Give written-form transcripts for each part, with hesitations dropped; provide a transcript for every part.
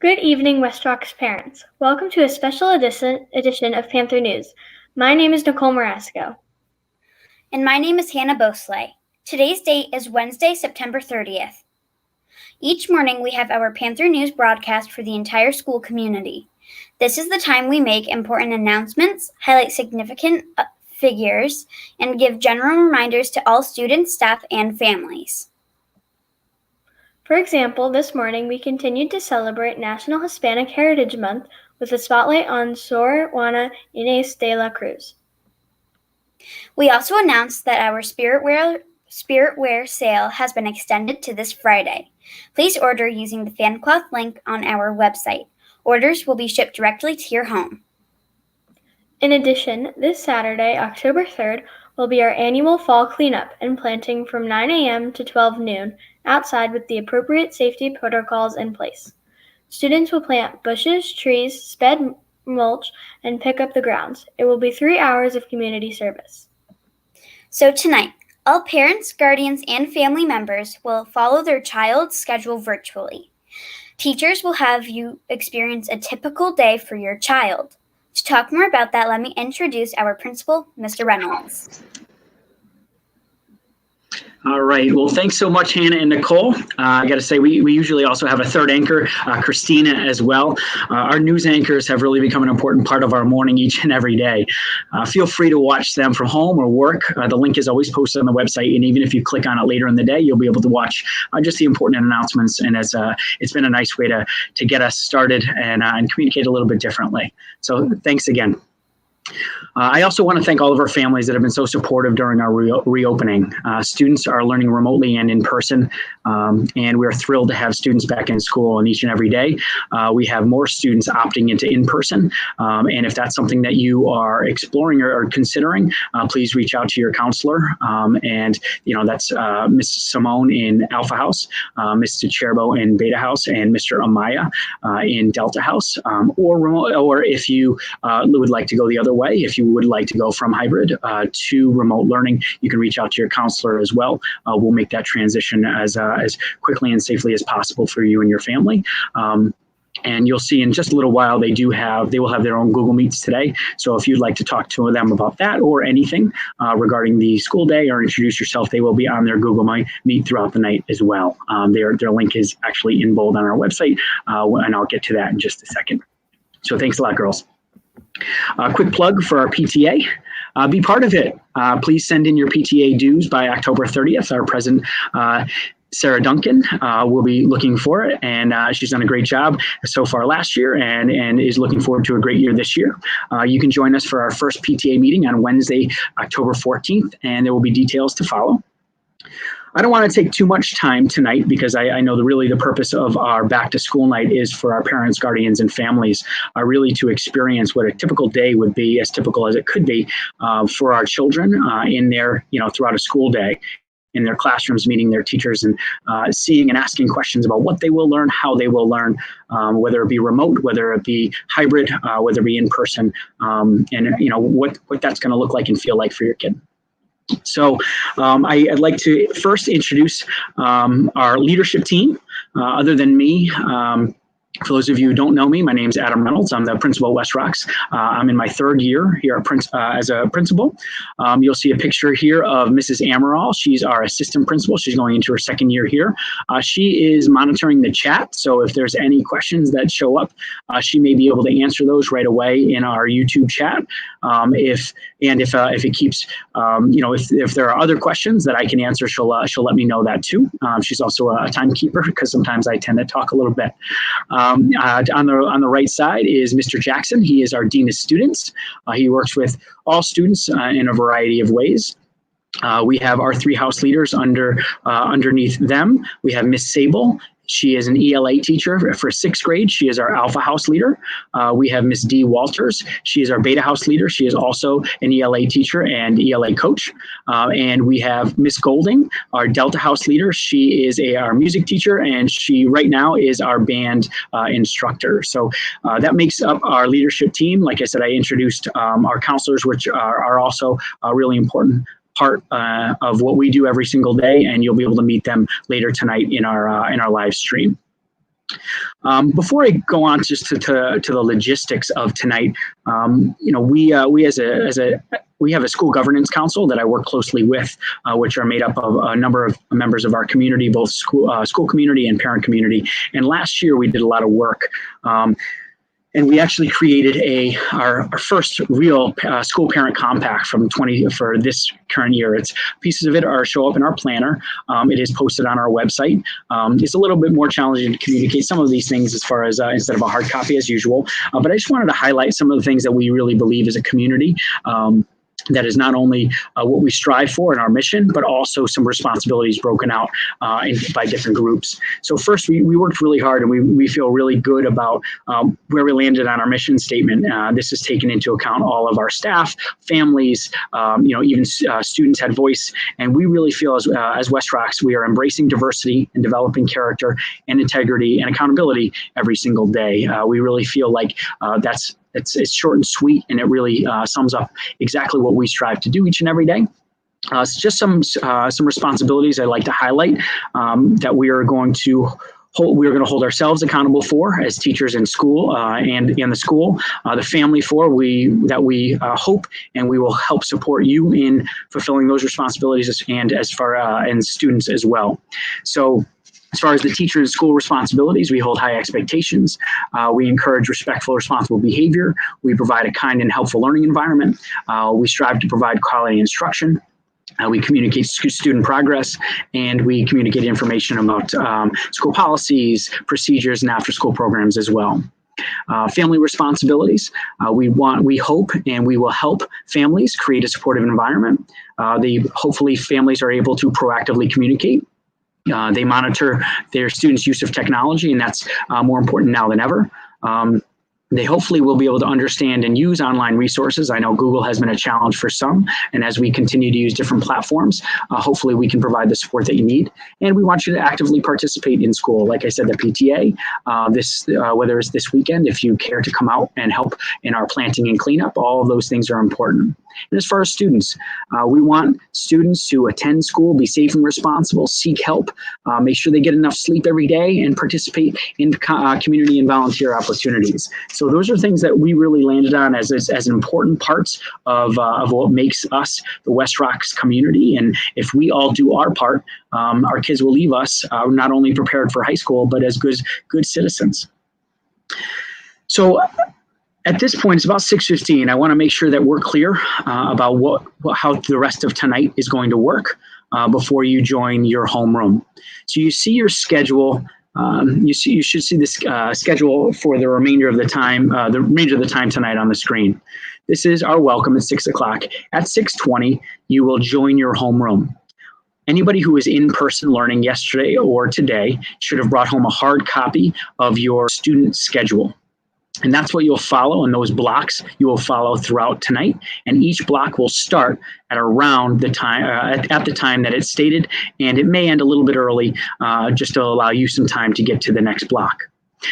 Good evening, West Rocks parents. Welcome to a special edition of Panther News. My name is Nicole Marasco. And my name is Hannah Bosley. Today's date is Wednesday, September 30th. Each morning we have our Panther News broadcast for the entire school community. This is the time we make important announcements, highlight significant figures, and give general reminders to all students, staff, and families. For example, this morning we continued to celebrate National Hispanic Heritage Month with a spotlight on Sor Juana Inés de la Cruz. We also announced that our Spirit Wear sale has been extended to this Friday. Please order using the fan cloth link on our website. Orders will be shipped directly to your home. In addition, this Saturday, October 3rd, will be our annual fall cleanup and planting from 9 a.m. to 12 noon outside with the appropriate safety protocols in place. Students will plant bushes, trees, spread mulch, and pick up the grounds. It will be 3 hours of community service. So tonight, all parents, guardians, and family members will follow their child's schedule virtually. Teachers will have you experience a typical day for your child. To talk more about that, let me introduce our principal, Mr. Reynolds. All right. Well, thanks so much, Hannah and Nicole. I got to say, we usually also have a third anchor, Christina, as well. Our news anchors have really become an important part of our morning each and every day. Feel free to watch them from home or work. The link is always posted on the website, and even if you click on it later in the day, you'll be able to watch just the important announcements. And it's been a nice way to get us started and communicate a little bit differently. So thanks again. I also want to thank all of our families that have been so supportive during our reopening. Students are learning remotely and in person, and we're thrilled to have students back in school and each and every day. We have more students opting into in-person, and if that's something that you are exploring or considering, please reach out to your counselor. And that's Ms. Simone in Alpha House, Mr. Cherbo in Beta House, and Mr. Amaya in Delta House, or if you would like to go the other way, if you would like to go from hybrid to remote learning, you can reach out to your counselor as well. We'll make that transition as quickly and safely as possible for you and your family. And you'll see in just a little while, they will have their own Google Meets today. So if you'd like to talk to them about that or anything regarding the school day or introduce yourself, they will be on their Google Meet throughout the night as well. Their link is actually in bold on our website, and I'll get to that in just a second. So thanks a lot, girls. A quick plug for our PTA. Be part of it. Please send in your PTA dues by October 30th. Our president, Sarah Duncan, will be looking for it, and she's done a great job so far last year and is looking forward to a great year this year. You can join us for our first PTA meeting on Wednesday, October 14th, and there will be details to follow. I don't want to take too much time tonight because I know the purpose of our back to school night is for our parents, guardians, and families really to experience what a typical day would be, as typical as it could be for our children in their, throughout a school day, in their classrooms, meeting their teachers and seeing and asking questions about what they will learn, how they will learn, whether it be remote, whether it be hybrid, whether it be in person, and what that's going to look like and feel like for your kid. So I'd like to first introduce our leadership team. Other than me, for those of you who don't know me, my name is Adam Reynolds. I'm the principal at West Rocks. I'm in my third year here as a principal. You'll see a picture here of Mrs. Amaral. She's our assistant principal. She's going into her second year here. She is monitoring the chat, so if there's any questions that show up, she may be able to answer those right away in our YouTube chat. If it keeps, if there are other questions that I can answer, she'll let me know that too. She's also a timekeeper because sometimes I tend to talk a little bit. On the right side is Mr. Jackson. He is our Dean of Students. He works with all students in a variety of ways. We have our three house leaders underneath them. We have Miss Sable. She is an ELA teacher for sixth grade. She is our Alpha House leader. We have Miss Dee Walters. She is our Beta House leader. She is also an ELA teacher and ELA coach. And we have Miss Golding, our Delta House leader. She is our music teacher, and she right now is our band instructor. So that makes up our leadership team. Like I said, I introduced our counselors, which are also really important part of what we do every single day, and you'll be able to meet them later tonight in our live stream. Before I go on just to the logistics of tonight, we have a school governance council that I work closely with, which are made up of a number of members of our community, both school community and parent community. And last year we did a lot of work. And we actually created our first real school parent compact for this current year. Pieces of it show up in our planner. It is posted on our website. It's a little bit more challenging to communicate some of these things as far as instead of a hard copy as usual. But I just wanted to highlight some of the things that we really believe as a community. That is not only what we strive for in our mission, but also some responsibilities broken out by different groups. So first, we worked really hard, and we feel really good about where we landed on our mission statement. This has taken into account all of our staff, families, even students had voice, and we really feel as West Rocks, we are embracing diversity and developing character and integrity and accountability every single day. We really feel like it's short and sweet, and it really sums up exactly what we strive to do each and every day. Just some responsibilities I'd like to highlight that we are going to hold ourselves accountable for as teachers in school and in the school, the family that we hope and we will help support you in fulfilling those responsibilities and and students as well. So, as far as the teacher and school responsibilities, we hold high expectations. We encourage respectful, responsible behavior. We provide a kind and helpful learning environment. We strive to provide quality instruction. We communicate student progress, and we communicate information about school policies, procedures, and after-school programs as well. Family responsibilities. We hope and we will help families create a supportive environment. Hopefully families are able to proactively communicate. They monitor their students' use of technology, and that's more important now than ever. They hopefully will be able to understand and use online resources. I know Google has been a challenge for some, and as we continue to use different platforms, hopefully we can provide the support that you need. And we want you to actively participate in school. Like I said, the PTA, whether it's this weekend, if you care to come out and help in our planting and cleanup, all of those things are important. And as far as students, we want students to attend school, be safe and responsible, seek help, make sure they get enough sleep every day, and participate in community and volunteer opportunities. So those are things that we really landed on as important parts of what makes us the West Rocks community. And if we all do our part, our kids will leave us not only prepared for high school, but as good citizens. So at this point, it's about 6:15. I want to make sure that we're clear about how the rest of tonight is going to work before you join your homeroom. So you see your schedule. You should see this schedule for the remainder of the time tonight on the screen. This is our welcome at 6 o'clock. At 6:20, you will join your homeroom. Anybody who was in-person learning yesterday or today should have brought home a hard copy of your student schedule. And that's what you'll follow, and those blocks you will follow throughout tonight. And each block will start at around the time, at the time that it's stated, and it may end a little bit early, just to allow you some time to get to the next block.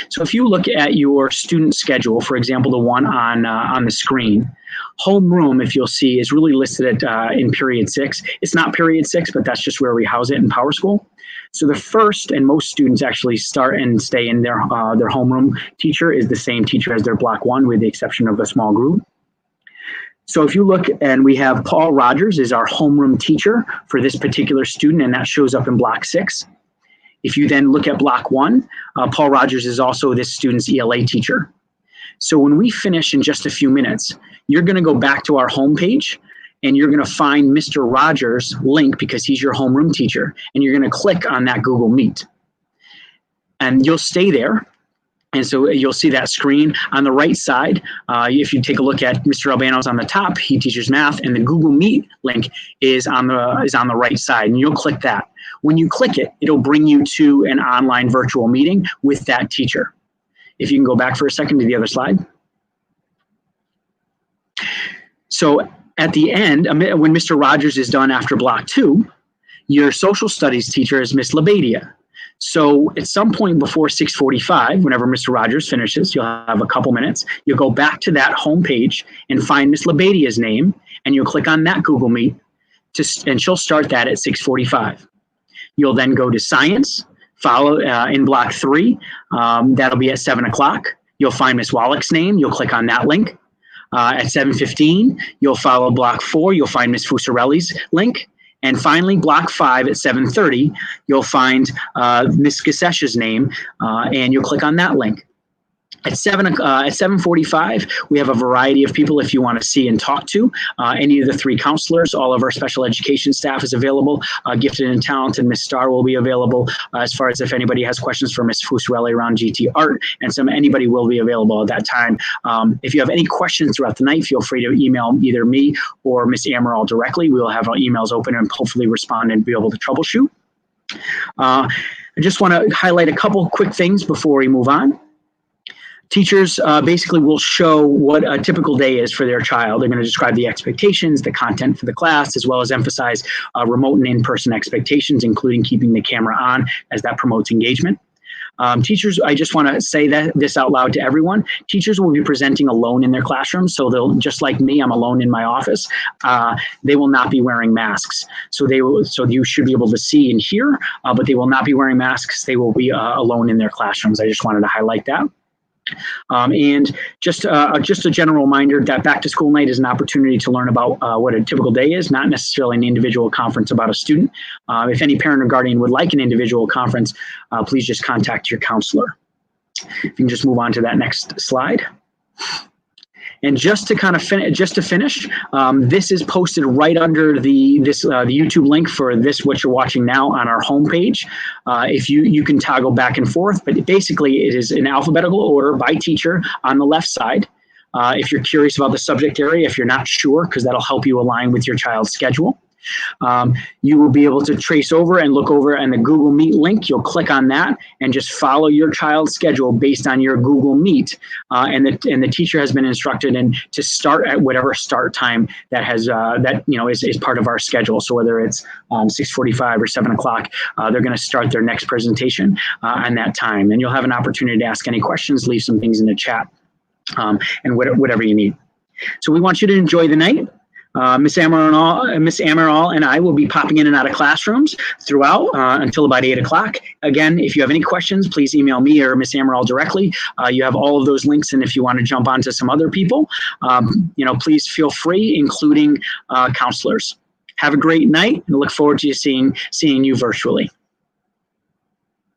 So if you look at your student schedule, for example, the one on the screen, homeroom, if you'll see, is really listed in period 6. It's not period 6, but that's just where we house it in PowerSchool. So the first, and most students actually start and stay in their homeroom teacher is the same teacher as their block 1, with the exception of a small group. So if you look, and we have Paul Rogers is our homeroom teacher for this particular student, and that shows up in block 6. If you then look at block 1, Paul Rogers is also this student's ELA teacher. So when we finish in just a few minutes, you're going to go back to our homepage, and you're going to find Mr. Rogers' link because he's your homeroom teacher, and you're going to click on that Google Meet. And you'll stay there. And so you'll see that screen on the right side. If you take a look at Mr. Albano's on the top, he teaches math, and the Google Meet link is on the right side, and you'll click that. When you click it, it'll bring you to an online virtual meeting with that teacher. If you can go back for a second to the other slide. So at the end, when Mr. Rogers is done after block 2, your social studies teacher is Miss Labadia. So at some point before 6:45, whenever Mr. Rogers finishes, you'll have a couple minutes. You'll go back to that homepage and find Miss Labadia's name, and you'll click on that Google Meet, and she'll start that at 6:45. You'll then go to science, Follow in block 3, that'll be at 7 o'clock. You'll find Miss Wallach's name. You'll click on that link. At 7:15, you'll follow block 4. You'll find Miss Fusarelli's link. And finally, block 5 at 7:30, you'll find Miss Gasesh's name, and you'll click on that link. At 7:45, we have a variety of people if you want to see and talk to. Any of the 3 counselors, all of our special education staff is available. Gifted and Talented Miss Starr will be available as far as if anybody has questions for Miss Fusarelli around GT Art, and anybody will be available at that time. If you have any questions throughout the night, feel free to email either me or Miss Amaral directly. We will have our emails open and hopefully respond and be able to troubleshoot. I just want to highlight a couple quick things before we move on. Teachers basically will show what a typical day is for their child. They're going to describe the expectations, the content for the class, as well as emphasize remote and in-person expectations, including keeping the camera on, as that promotes engagement. Teachers, I just want to say this out loud to everyone. Teachers will be presenting alone in their classrooms, so they'll, just like me, I'm alone in my office. They will not be wearing masks. So you should be able to see and hear, but they will not be wearing masks. They will be alone in their classrooms. I just wanted to highlight that. And just a general reminder that back to school night is an opportunity to learn about what a typical day is, not necessarily an individual conference about a student. If any parent or guardian would like an individual conference, please just contact your counselor. If you can just move on to that next slide. And just to kind of finish, this is posted right under the YouTube link for this, what you're watching now, on our homepage. If you can toggle back and forth, but basically it is in alphabetical order by teacher on the left side. If you're curious about the subject area, if you're not sure, because that'll help you align with your child's schedule. You will be able to trace over and look over and the Google Meet link. You'll click on that and just follow your child's schedule based on your Google Meet. And the teacher has been instructed to start at whatever start time that has is part of our schedule. So whether it's 6:45 or 7 o'clock, they're going to start their next presentation on that time. And you'll have an opportunity to ask any questions, leave some things in the chat, and whatever you need. So we want you to enjoy the night. Miss Amaral and I will be popping in and out of classrooms throughout until about 8 o'clock. Again, if you have any questions, please email me or Miss Amaral directly. You have all of those links, and if you want to jump onto some other people, please feel free, including counselors. Have a great night, and look forward to seeing you virtually.